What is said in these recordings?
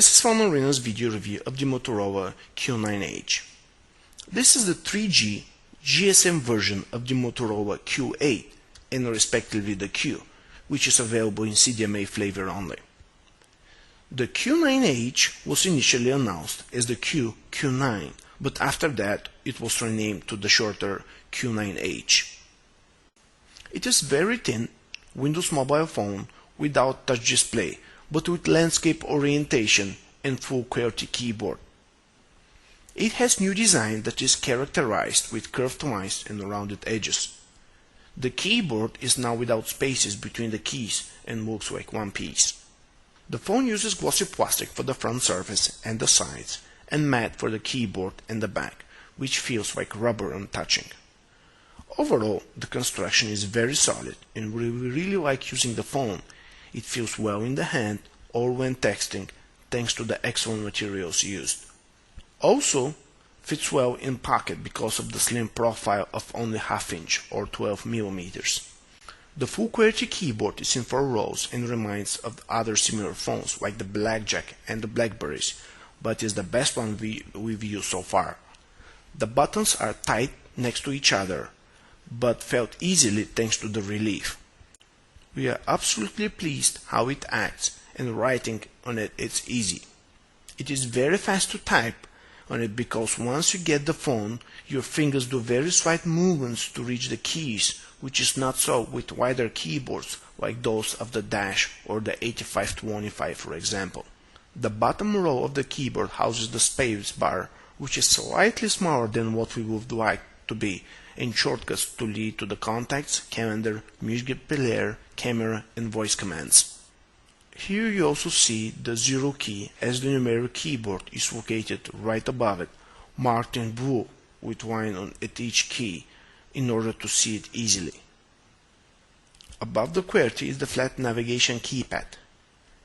This is Arena's video review of the Motorola Q9h. This is the 3G GSM version of the Motorola Q8 and respectively the Q, which is available in CDMA flavor only. The Q9h was initially announced as the Q9, but after that it was renamed to the shorter Q9h. It is very thin Windows mobile phone without touch display, but with landscape orientation and full QWERTY keyboard. It has new design that is characterized with curved lines and rounded edges. The keyboard is now without spaces between the keys and looks like one piece. The phone uses glossy plastic for the front surface and the sides, and matte for the keyboard and the back, which feels like rubber on touching. Overall, the construction is very solid and we really like using the phone. It feels well in the hand or when texting, thanks to the excellent materials used. Also, fits well in pocket because of the slim profile of only ½ inch or 12 mm. The full QWERTY keyboard is in 4 rows and reminds of other similar phones like the Blackjack and the Blackberries, but is the best one we've used so far. The buttons are tight next to each other, but felt easily thanks to the relief. We are absolutely pleased how it acts, and writing on it is easy. It is very fast to type on it because once you get the phone, your fingers do very slight movements to reach the keys, which is not so with wider keyboards like those of the Dash or the 8525 for example. The bottom row of the keyboard houses the space bar, which is slightly smaller than what we would like to be, and shortcuts to lead to the contacts, calendar, music player, camera, and voice commands. Here you also see the 0 key, as the numeric keyboard is located right above it, marked in blue with line on at each key in order to see it easily. Above the QWERTY is the flat navigation keypad.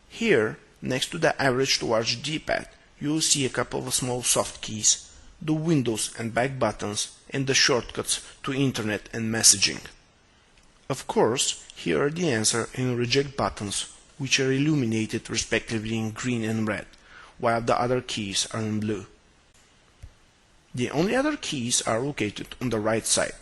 Here, next to the average to large D-pad, you will see a couple of small soft keys, the Windows and back buttons, and the shortcuts to internet and messaging. Of course, here are the answer and reject buttons, which are illuminated respectively in green and red, while the other keys are in blue. The only other keys are located on the right side.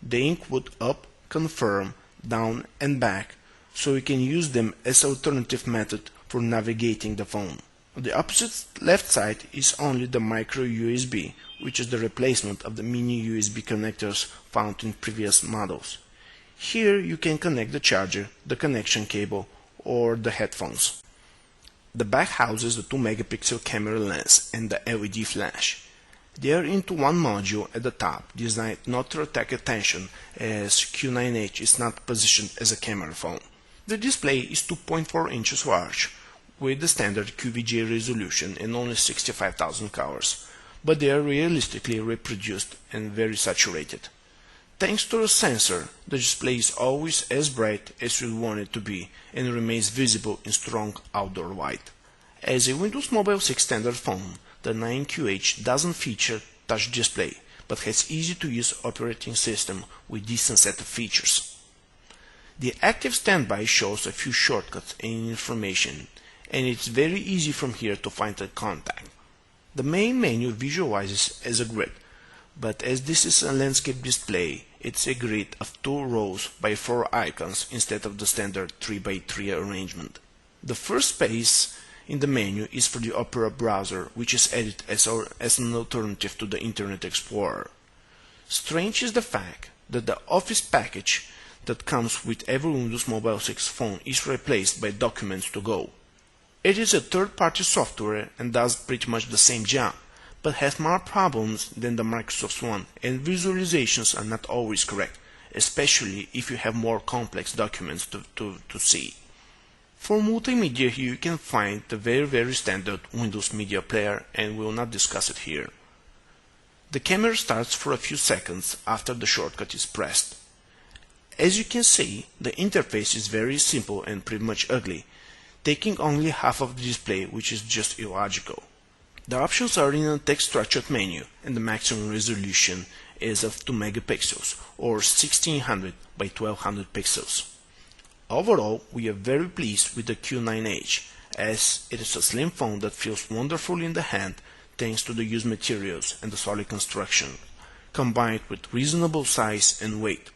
They include up, confirm, down and back, so you can use them as alternative method for navigating the phone. On the opposite left side is only the micro USB, which is the replacement of the mini USB connectors found in previous models. Here you can connect the charger, the connection cable, or the headphones. The back houses the 2 megapixel camera lens and the LED flash. They are into one module at the top, designed not to attract attention as Q9h is not positioned as a camera phone. The display is 2.4 inches large, with the standard QVGA resolution and only 65,000 colors, but they are realistically reproduced and very saturated. Thanks to the sensor, the display is always as bright as you want it to be and remains visible in strong outdoor light. As a Windows Mobile 6 standard phone, the 9QH doesn't feature touch display, but has easy-to-use operating system with decent set of features. The active standby shows a few shortcuts and information, and it's very easy from here to find a contact. The main menu visualizes as a grid, but as this is a landscape display, it's a grid of 2 rows by 4 icons instead of the standard 3x3 arrangement. The first space in the menu is for the Opera browser, which is added as an alternative to the Internet Explorer. Strange is the fact that the Office package that comes with every Windows Mobile 6 phone is replaced by Documents to Go. It is a third-party software and does pretty much the same job, but has more problems than the Microsoft one, and visualizations are not always correct, especially if you have more complex documents to see. For multimedia, here you can find the very standard Windows Media Player, and we will not discuss it here. The camera starts for a few seconds after the shortcut is pressed. As you can see, the interface is very simple and pretty much ugly, taking only half of the display, which is just illogical. The options are in a text structured menu, and the maximum resolution is of 2 megapixels or 1600 by 1200 pixels. Overall, we are very pleased with the Q9h, as it is a slim phone that feels wonderful in the hand thanks to the used materials and the solid construction, combined with reasonable size and weight.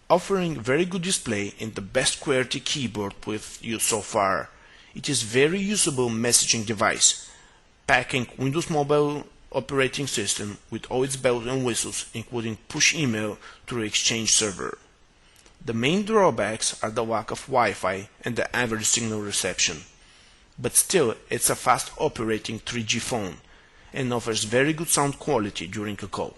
Offering very good display and the best QWERTY keyboard we've used so far, it is very usable messaging device, packing Windows Mobile operating system with all its bells and whistles, including push email through Exchange server. The main drawbacks are the lack of Wi-Fi and the average signal reception, but still it's a fast operating 3G phone and offers very good sound quality during a call.